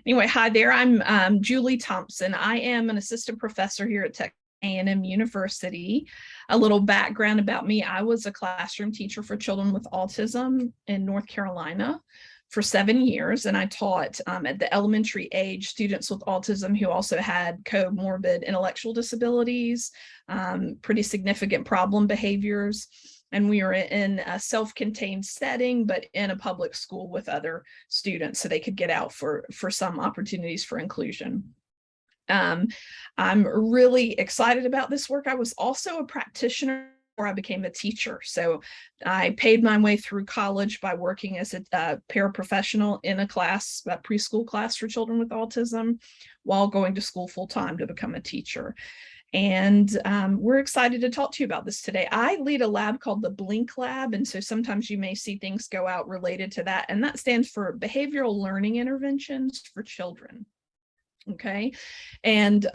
Anyway, hi there. I'm Julie Thompson. I am an assistant professor here at Texas.During University. A little background about me: I was a classroom teacher for children with autism in North Carolina for 7 years, and I taught at the elementary age students with autism who also had comorbid intellectual disabilities, pretty significant problem behaviors. And we were in a self-contained setting, but in a public school with other students, so they could get out for some opportunities for inclusion. I'm really excited about this work. I was also a practitioner before I became a teacher. So I paid my way through college by working as a paraprofessional in a preschool class for children with autism, while going to school full-time to become a teacher. And we're excited to talk to you about this today. I lead a lab called the Blink Lab, and so sometimes you may see things go out related to that, and that stands for Behavioral Learning Interventions for Children. Okay, and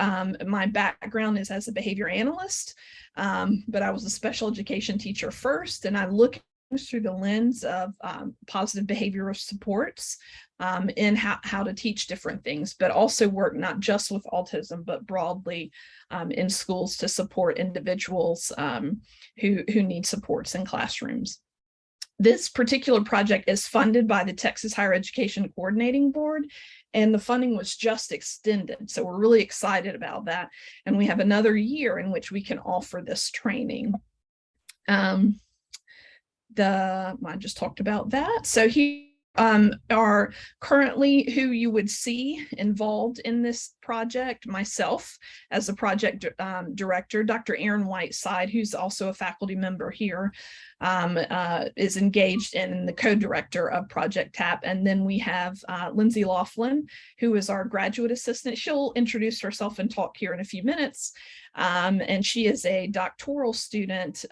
my background is as a behavior analyst, but I was a special education teacher first, and I look through the lens of positive behavioral supports in how to teach different things, but also work not just with autism, but broadly in schools to support individuals who need supports in classrooms. This particular project is funded by the Texas Higher Education Coordinating Board, and the funding was just extended. So we're really excited about that. And we have another year in which we can offer this training. I just talked about that. So here are currently who you would see involved in this project. Myself as a project director, Dr. Erin Whiteside, who's also a faculty member here, is engaged in the co-director of Project TAPP. And then we have Lindsay Laughlin, who is our graduate assistant. She'll introduce herself and talk here in a few minutes. And she is a doctoral student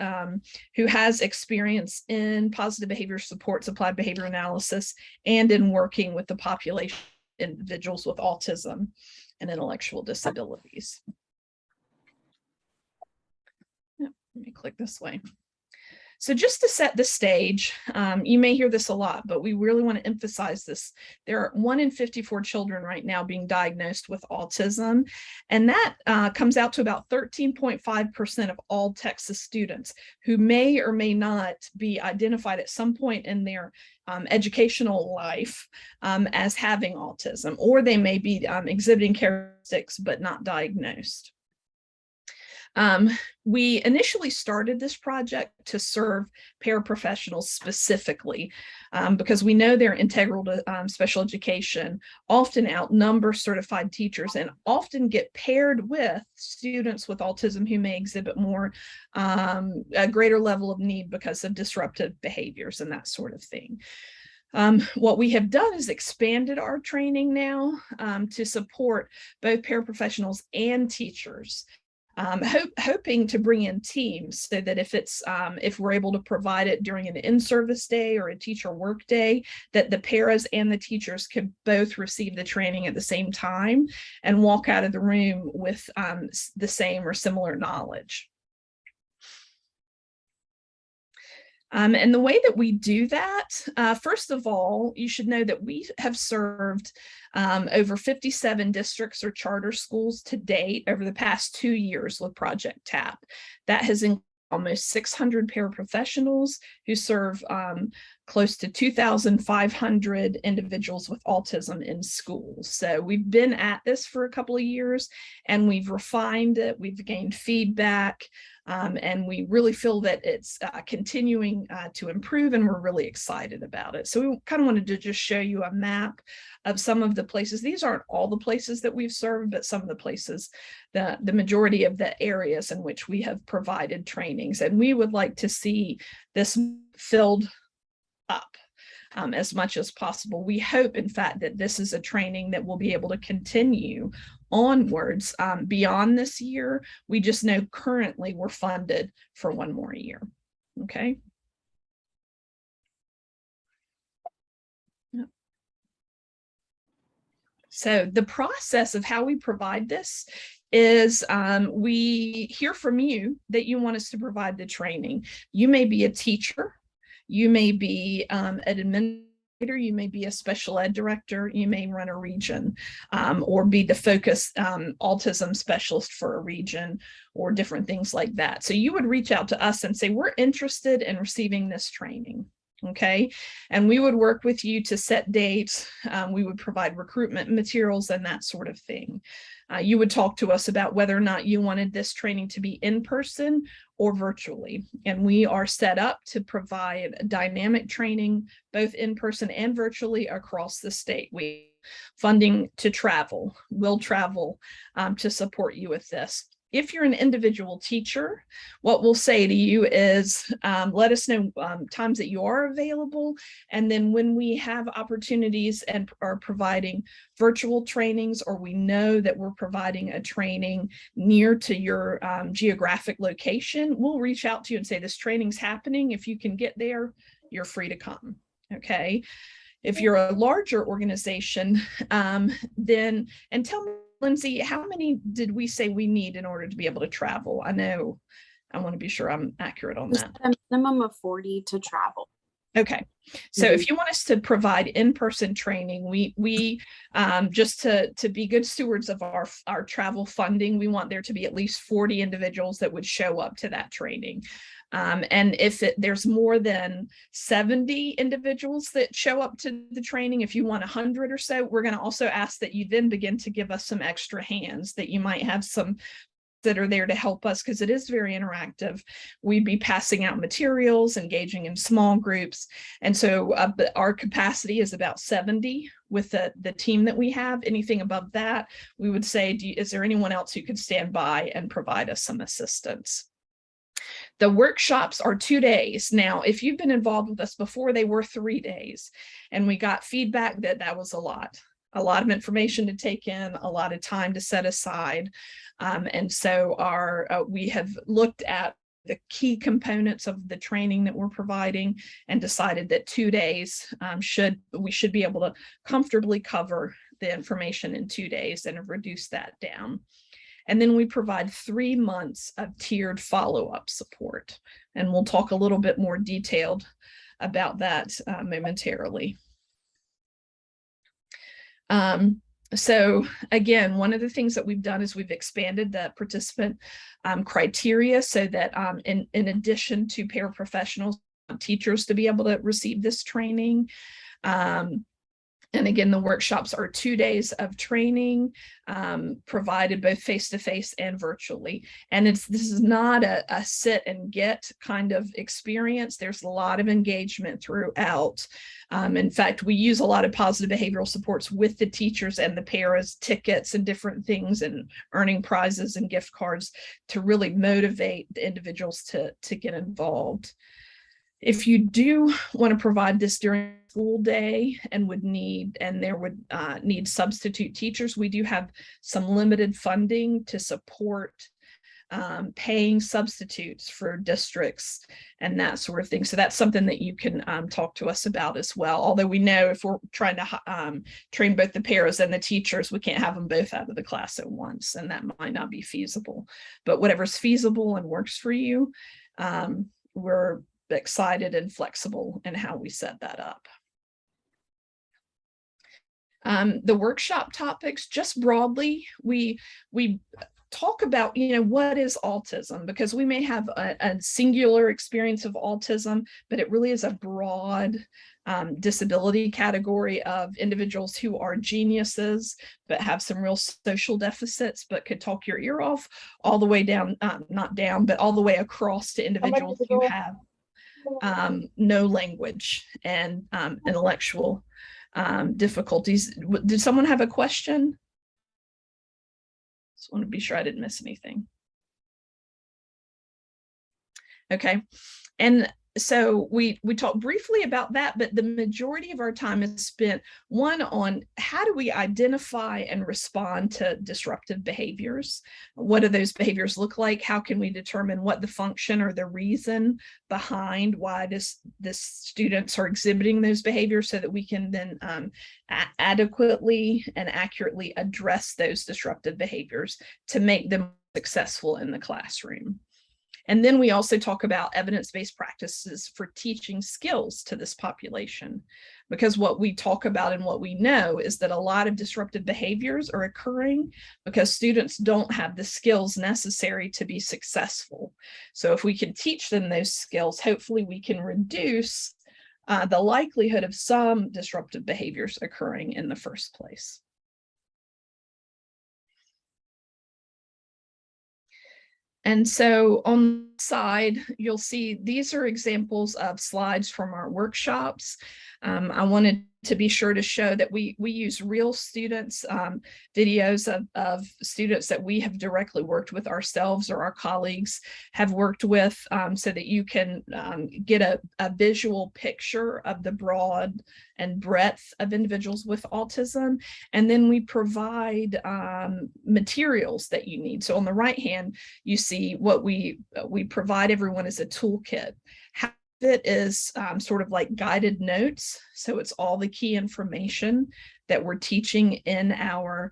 who has experience in positive behavior supports, applied behavior analysis, and in working with the population individuals with autism and intellectual disabilities. Let me click this way. So just to set the stage, you may hear this a lot, but we really want to emphasize this. There are 1 in 54 children right now being diagnosed with autism, and that comes out to about 13.5% of all Texas students who may or may not be identified at some point in their educational life as having autism, or they may be exhibiting characteristics but not diagnosed. We initially started this project to serve paraprofessionals specifically because we know they're integral to special education, often outnumber certified teachers, and often get paired with students with autism who may exhibit more, a greater level of need because of disruptive behaviors and that sort of thing. What we have done is expanded our training now to support both paraprofessionals and teachers. Hoping to bring in teams so that if we're able to provide it during an in-service day or a teacher work day, that the paras and the teachers could both receive the training at the same time and walk out of the room with the same or similar knowledge. And the way that we do that, first of all, you should know that we have served over 57 districts or charter schools to date over the past 2 years with Project TAPP. That has included almost 600 paraprofessionals who serve close to 2,500 individuals with autism in schools. So we've been at this for a couple of years, and we've refined it, we've gained feedback, and we really feel that it's continuing to improve, and we're really excited about it. So we kind of wanted to just show you a map of some of the places. These aren't all the places that we've served, but some of the places, the majority of the areas in which we have provided trainings. And we would like to see this filled up as much as possible. We hope, in fact, that this is a training that will be able to continue onwards beyond this year. We just know currently we're funded for 1 more year. Okay. So the process of how we provide this is we hear from you that you want us to provide the training. You may be a teacher, you may be an administrator you may be a special ed director, you may run a region, or be the focus autism specialist for a region, or different things like that. So you would reach out to us and say, we're interested in receiving this training. Okay. And we would work with you to set dates. We would provide recruitment materials and that sort of thing. You would talk to us about whether or not you wanted this training to be in person or virtually. And we are set up to provide dynamic training, both in person and virtually, across the state. We funding to travel, will travel to support you with this. If you're an individual teacher, what we'll say to you is let us know times that you are available. And then when we have opportunities and are providing virtual trainings, or we know that we're providing a training near to your geographic location, we'll reach out to you and say, this training's happening. If you can get there, you're free to come. Okay. If you're a larger organization, then, and tell me, Lindsay, how many did we say we need in order to be able to travel? I know, I want to be sure I'm accurate on that. A minimum of 40 to travel. Okay. So if you want us to provide in-person training, we just to be good stewards of our travel funding, we want there to be at least 40 individuals that would show up to that training. And if there's more than 70 individuals that show up to the training, if you want 100 or so, we're going to also ask that you then begin to give us some extra hands, that you might have some that are there to help us, because it is very interactive. We'd be passing out materials, engaging in small groups. And so our capacity is about 70 with the team that we have. Anything above that, we would say, is there anyone else who could stand by and provide us some assistance? The workshops are 2 days. Now, if you've been involved with us before, they were 3 days, and we got feedback that that was a lot of information to take in, a lot of time to set aside. And so we have looked at the key components of the training that we're providing and decided that 2 days we should be able to comfortably cover the information in 2 days and have reduced that down. And then we provide 3 months of tiered follow-up support. And we'll talk a little bit more detailed about that momentarily. So again, one of the things that we've done is we've expanded the participant criteria so that in addition to paraprofessionals, teachers to be able to receive this training. And again, the workshops are 2 days of training provided both face-to-face and virtually. And this is not a sit and get kind of experience. There's a lot of engagement throughout. In fact, we use a lot of positive behavioral supports with the teachers and the paras, tickets and different things, and earning prizes and gift cards to really motivate the individuals to get involved. If you do want to provide this during school day and there would need substitute teachers, we do have some limited funding to support paying substitutes for districts and that sort of thing. So that's something that you can talk to us about as well. Although we know if we're trying to train both the paras and the teachers, we can't have them both out of the class at once, and that might not be feasible. But whatever's feasible and works for you, we're excited and flexible in how we set that up. The workshop topics, just broadly, we talk about, what is autism, because we may have a singular experience of autism, but it really is a broad disability category of individuals who are geniuses, but have some real social deficits, but could talk your ear off, all the way down, not down, but all the way across to individuals who have no language and intellectual difficulties. Did someone have a question? Just want to be sure I didn't miss anything. Okay. And so we talked briefly about that, but the majority of our time is spent, one, on how do we identify and respond to disruptive behaviors? What do those behaviors look like? How can we determine what the function or the reason behind why this students are exhibiting those behaviors, so that we can then adequately and accurately address those disruptive behaviors to make them successful in the classroom? And then we also talk about evidence-based practices for teaching skills to this population, because what we talk about and what we know is that a lot of disruptive behaviors are occurring because students don't have the skills necessary to be successful. So if we can teach them those skills, hopefully we can reduce the likelihood of some disruptive behaviors occurring in the first place. And so on the side, you'll see these are examples of slides from our workshops. I wanted to be sure to show that we use real students, videos of students that we have directly worked with ourselves or our colleagues have worked with, so that you can get a visual picture of the broad and breadth of individuals with autism. And then we provide materials that you need. So on the right hand, you see what we provide everyone as a toolkit. Half of it is sort of like guided notes. So it's all the key information that we're teaching in our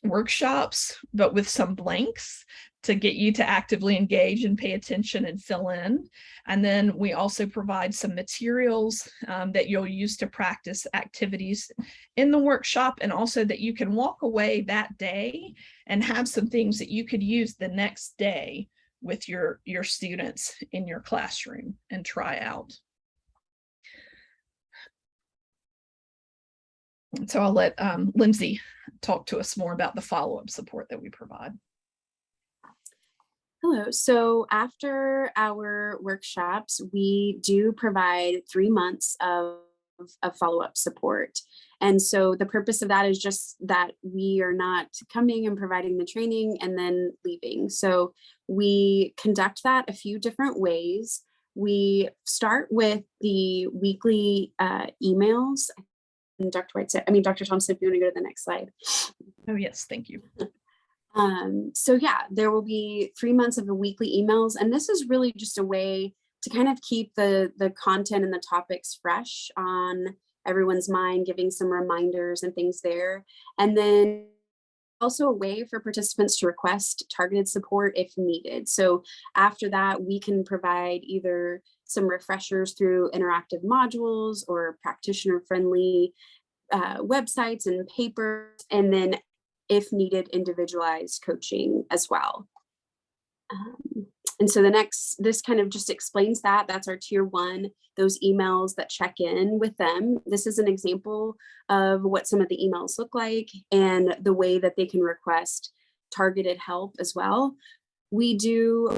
workshops, but with some blanks to get you to actively engage and pay attention and fill in. And then we also provide some materials that you'll use to practice activities in the workshop, and also that you can walk away that day and have some things that you could use the next day with your students in your classroom and try out. So I'll let Lindsay talk to us more about the follow-up support that we provide. Hello. So after our workshops, we do provide 3 months of follow-up support. And so the purpose of that is just that we are not coming and providing the training and then leaving. So we conduct that a few different ways. We start with the weekly emails. And Dr. Thompson, if you want to go to the next slide. Oh, yes, thank you. So yeah, there will be 3 months of the weekly emails, and this is really just a way to kind of keep the content and the topics fresh on everyone's mind, giving some reminders and things there. And then also a way for participants to request targeted support if needed. So after that, we can provide either some refreshers through interactive modules or practitioner-friendly websites and papers, and then if needed, individualized coaching as well. And so this kind of just explains that. That's our tier 1, those emails that check in with them. This is an example of what some of the emails look like and the way that they can request targeted help as well. We do,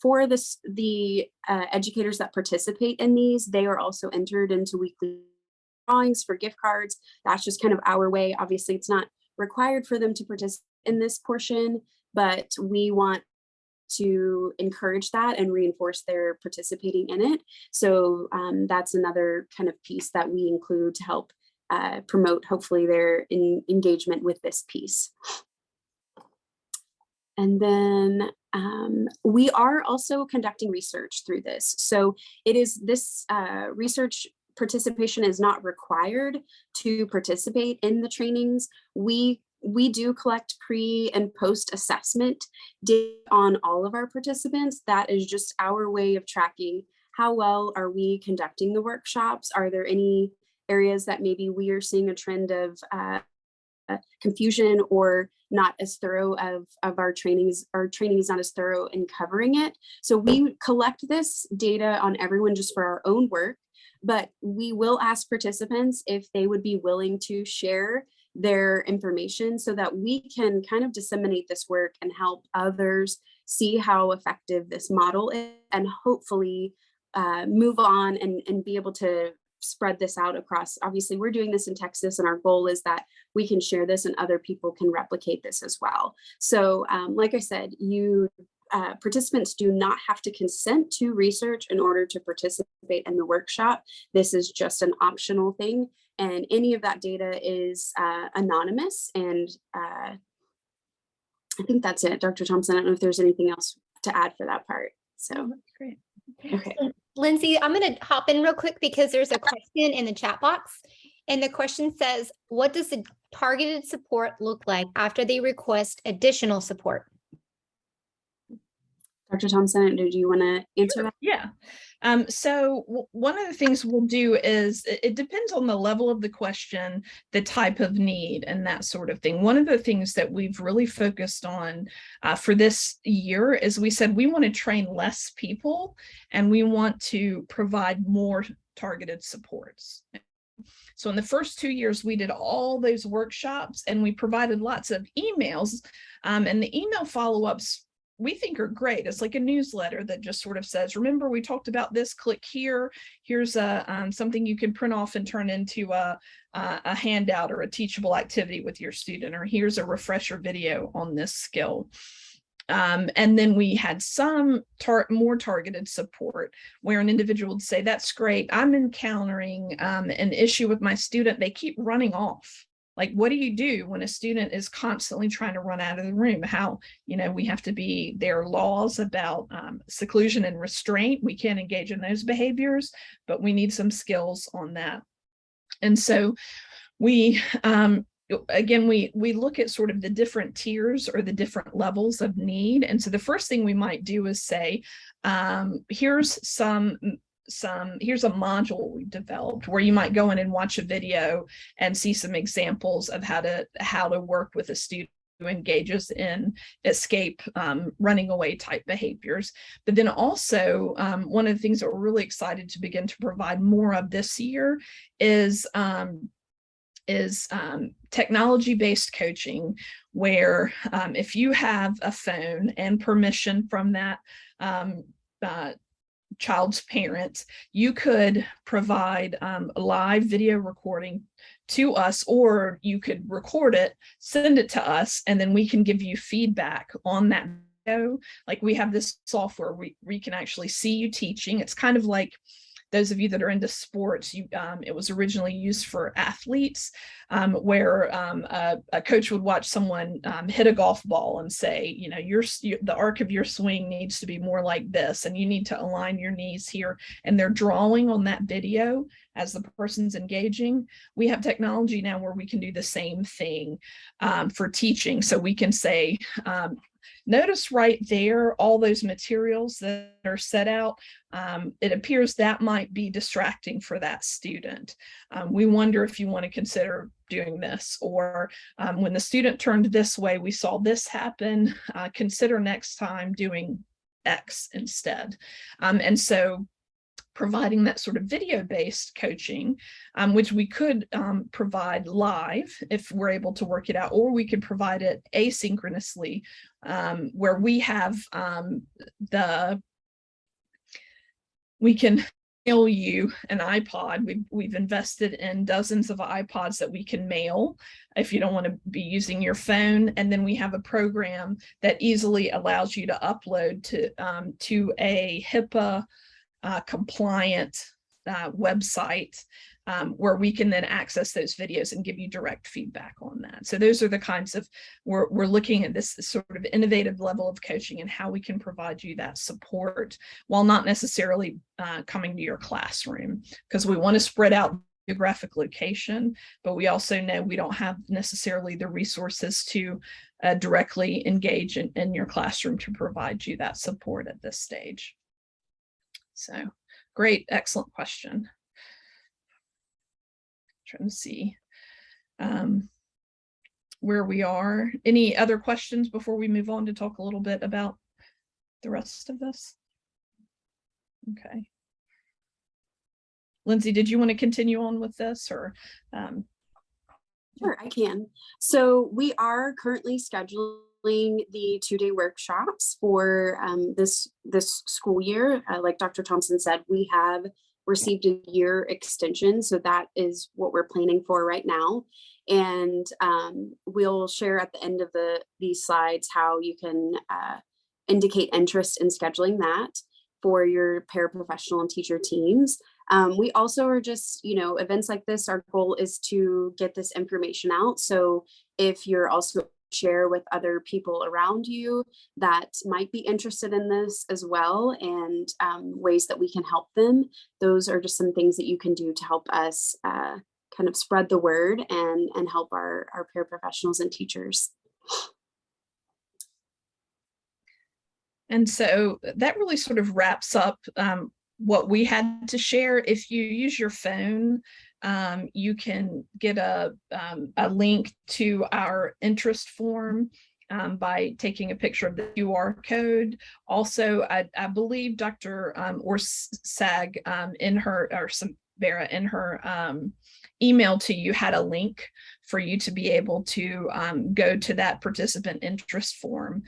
for the educators that participate in these, they are also entered into weekly drawings for gift cards. That's just kind of our way. Obviously, it's not required for them to participate in this portion, but we want to encourage that and reinforce their participating in it. So that's another kind of piece that we include to help promote, hopefully, their engagement with this piece. And then we are also conducting research through this. So this research participation is not required to participate in the trainings. We do collect pre and post assessment data on all of our participants. That is just our way of tracking how well are we conducting the workshops. Are there any areas that maybe we are seeing a trend of confusion or not as thorough of our trainings? Our training is not as thorough in covering it. So we collect this data on everyone just for our own work, but we will ask participants if they would be willing to share their information so that we can kind of disseminate this work and help others see how effective this model is, and hopefully move on and be able to spread this out across. Obviously, we're doing this in Texas, and our goal is that we can share this and other people can replicate this as well. So like I said, participants do not have to consent to research in order to participate in the workshop. This is just an optional thing, and any of that data is anonymous. And I think that's it, Dr. Thompson. I don't know if there's anything else to add for that part. So that's great. Okay. Lindsay, I'm going to hop in real quick because there's a question in the chat box. And the question says, what does the targeted support look like after they request additional support? Dr. Thompson, did you want to answer that? Yeah. So one of the things we'll do is it depends on the level of the question, the type of need, and that sort of thing. One of the things that we've really focused on for this year is we said we want to train less people and we want to provide more targeted supports. So in the first 2 years, we did all those workshops and we provided lots of emails, and the email follow-ups we think are great. It's like a newsletter that just sort of says, remember, we talked about this, click here. Here's something you can print off and turn into a handout or a teachable activity with your student, or here's a refresher video on this skill. And then we had some more targeted support where an individual would say, that's great, I'm encountering an issue with my student, they keep running off. Like, what do you do when a student is constantly trying to run out of the room? How, we have to be, there are laws about seclusion and restraint. We can't engage in those behaviors, but we need some skills on that. And so we, again, we look at sort of the different tiers or the different levels of need. And so the first thing we might do is say, here's a module we developed where you might go in and watch a video and see some examples of how to work with a student who engages in escape, running away type behaviors. But then also one of the things that we're really excited to begin to provide more of this year is technology-based coaching, where if you have a phone and permission from that child's parents, you could provide a live video recording to us, or you could record it, send it to us, and then we can give you feedback on that video. Like, we have this software we can actually see you teaching. It's kind of like, those of you that are into sports, it was originally used for athletes, where a coach would watch someone hit a golf ball and say, the arc of your swing needs to be more like this, and you need to align your knees here. And they're drawing on that video as the person's engaging. We have technology now where we can do the same thing for teaching. So we can say, notice right there, all those materials that are set out. It appears that might be distracting for that student. We wonder if you want to consider doing this, or when the student turned this way, we saw this happen. Consider next time doing X instead. And so providing that sort of video-based coaching, which we could provide live if we're able to work it out, or we could provide it asynchronously, where we have we can mail you an iPod. We've invested in dozens of iPods that we can mail if you don't want to be using your phone. And then we have a program that easily allows you to upload to a HIPAA compliant website, where we can then access those videos and give you direct feedback on that. So those are the kinds of, we're looking at this sort of innovative level of coaching and how we can provide you that support while not necessarily coming to your classroom, because we want to spread out geographic location, but we also know we don't have necessarily the resources to directly engage in your classroom to provide you that support at this stage. So great, excellent question. Trying to see where we are. Any other questions before we move on to talk a little bit about the rest of this? Okay. Lindsay, did you want to continue on with this, or? Sure, I can. So we are currently scheduling the 2-day workshops for this school year. Like Dr. Thompson said, we have received a year extension, so that is what we're planning for right now. And we'll share at the end of these slides how you can indicate interest in scheduling that for your paraprofessional and teacher teams. We also are just, events like this, our goal is to get this information out. So if you're also share with other people around you that might be interested in this as well, and ways that we can help them, those are just some things that you can do to help us kind of spread the word and help our paraprofessionals and teachers. And so that really sort of wraps up what we had to share. If you use your phone, you can get a link to our interest form by taking a picture of the QR code. Also, I believe Dr. Orsag in her, or Vera in her email to you had a link for you to be able to go to that participant interest form.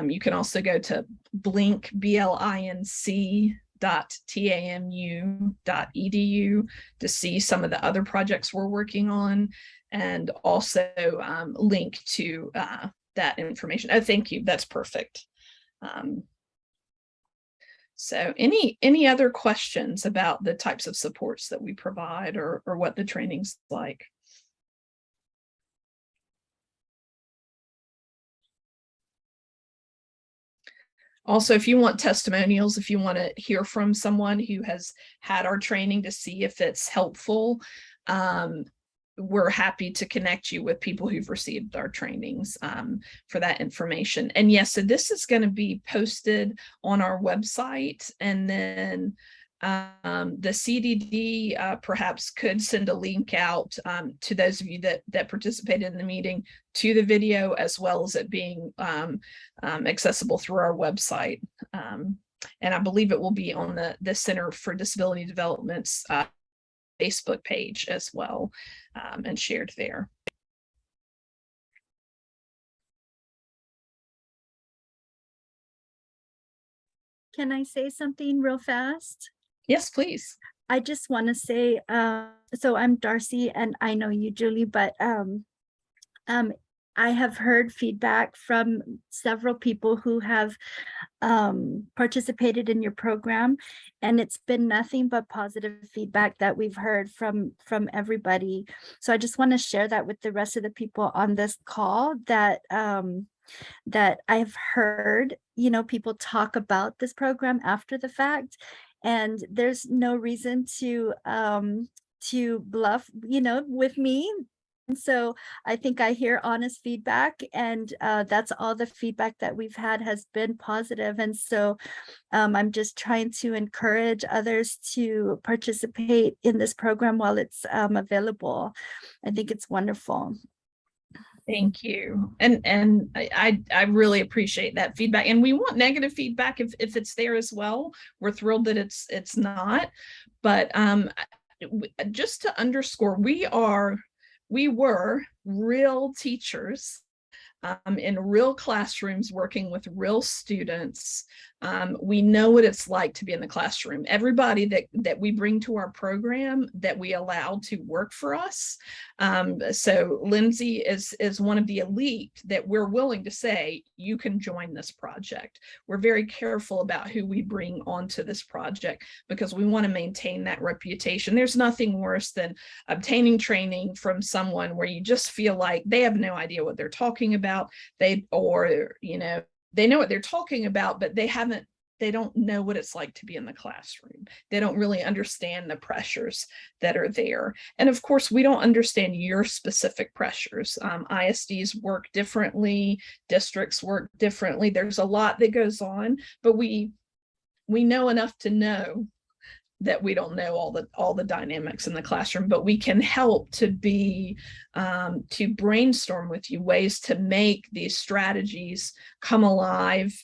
You can also go to blink, BLINC.tamu.edu to see some of the other projects we're working on, and also link to that information. Oh, thank you. That's perfect. So any other questions about the types of supports that we provide, or what the training's like? Also, if you want testimonials, if you want to hear from someone who has had our training to see if it's helpful, we're happy to connect you with people who've received our trainings for that information. And yes, so this is going to be posted on our website, and then the CDD perhaps could send a link out to those of you that participated in the meeting to the video, as well as it being accessible through our website. And I believe it will be on the Center for Disability Development's Facebook page as well, and shared there. Can I say something real fast? Yes, please. I just want to say, so I'm Darcy, and I know you, Julie, but I have heard feedback from several people who have participated in your program, and it's been nothing but positive feedback that we've heard from everybody. So I just want to share that with the rest of the people on this call, that that I've heard, people talk about this program after the fact, and there's no reason to bluff, with me. And so I think I hear honest feedback, and that's all the feedback that we've had has been positive. And so I'm just trying to encourage others to participate in this program while it's available. I think it's wonderful. Thank you. And I really appreciate that feedback. And we want negative feedback if it's there as well. We're thrilled that it's not. But just to underscore, we were real teachers in real classrooms working with real students. We know what it's like to be in the classroom. Everybody that we bring to our program, that we allow to work for us. So Lindsay is one of the elite that we're willing to say, you can join this project. We're very careful about who we bring onto this project, because we want to maintain that reputation. There's nothing worse than obtaining training from someone where you just feel like they have no idea what they're talking about. They know what they're talking about, but they don't know what it's like to be in the classroom. They don't really understand the pressures that are there. And of course, we don't understand your specific pressures. ISDs work differently, districts work differently. There's a lot that goes on, but we know enough to know that we don't know all the dynamics in the classroom, but we can help to brainstorm with you ways to make these strategies come alive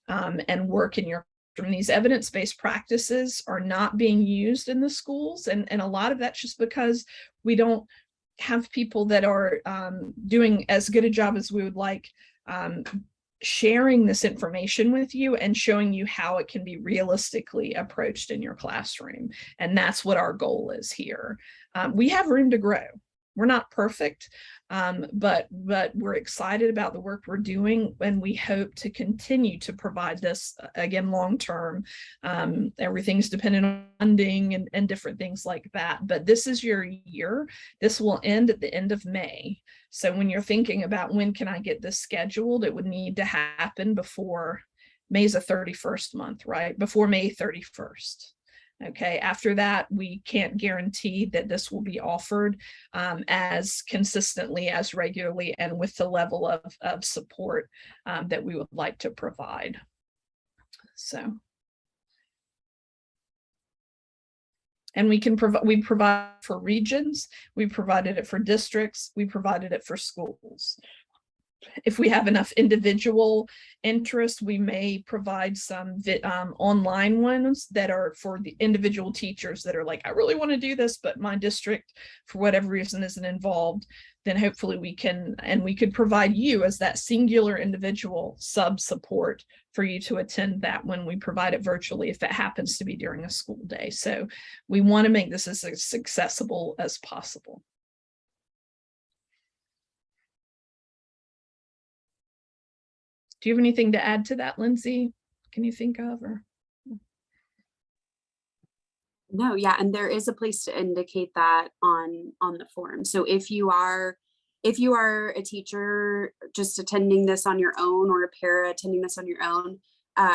and work in your classroom. These evidence-based practices are not being used in the schools, and a lot of that's just because we don't have people that are doing as good a job as we would like sharing this information with you and showing you how it can be realistically approached in your classroom. And that's what our goal is here. We have room to grow. We're not perfect, but we're excited about the work we're doing, and we hope to continue to provide this again long-term. Everything's dependent on funding and different things like that, but this is your year. This will end at the end of May. So when you're thinking about when can I get this scheduled, it would need to happen before May's the 31st month, right? Before May 31st. Okay, after that, we can't guarantee that this will be offered as consistently, as regularly, and with the level of support that we would like to provide. So, and we provide for regions, we provided it for districts, we provided it for schools. If we have enough individual interest, we may provide some online ones that are for the individual teachers that are like, I really want to do this, but my district, for whatever reason, isn't involved. Then hopefully we could provide you as that singular individual sub support for you to attend that when we provide it virtually, if it happens to be during a school day. So we want to make this as accessible as possible. Do you have anything to add to that, Lindsay? Can you think of, or? No, yeah, and there is a place to indicate that on the form. So if you are a teacher just attending this on your own, or a para attending this on your own,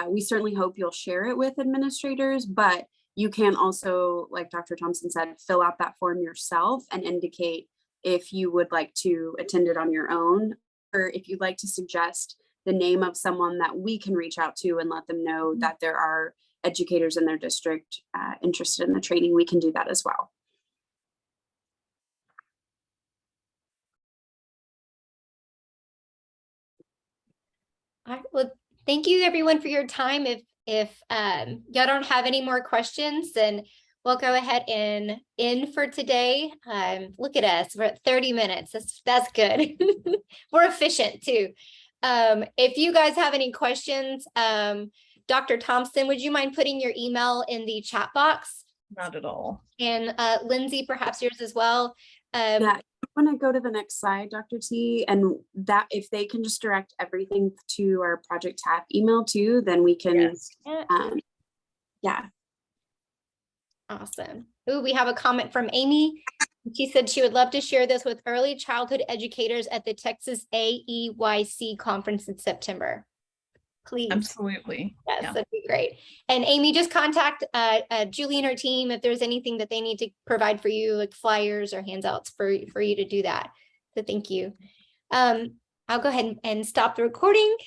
we certainly hope you'll share it with administrators, but you can also, like Dr. Thompson said, fill out that form yourself and indicate if you would like to attend it on your own, or if you'd like to suggest the name of someone that we can reach out to and let them know that there are educators in their district interested in the training, we can do that as well. All right, well, thank you everyone for your time. If y'all don't have any more questions, then we'll go ahead and end for today. Look at us, we're at 30 minutes. That's good. We're efficient too. If you guys have any questions, Dr. Thompson, would you mind putting your email in the chat box? Not at all. And Lindsay, perhaps yours as well. Yeah, I want to go to the next slide, Dr. T, and that if they can just direct everything to our Project TAPP email too, then we can, yes. Yeah. Awesome. Ooh, we have a comment from Amy. She said she would love to share this with early childhood educators at the Texas AEYC conference in September. Please. Absolutely. Yes, Yeah. that'd be great. And Amy, just contact Julie and her team if there's anything that they need to provide for you, like flyers or handouts for you to do that. So thank you. I'll go ahead and stop the recording.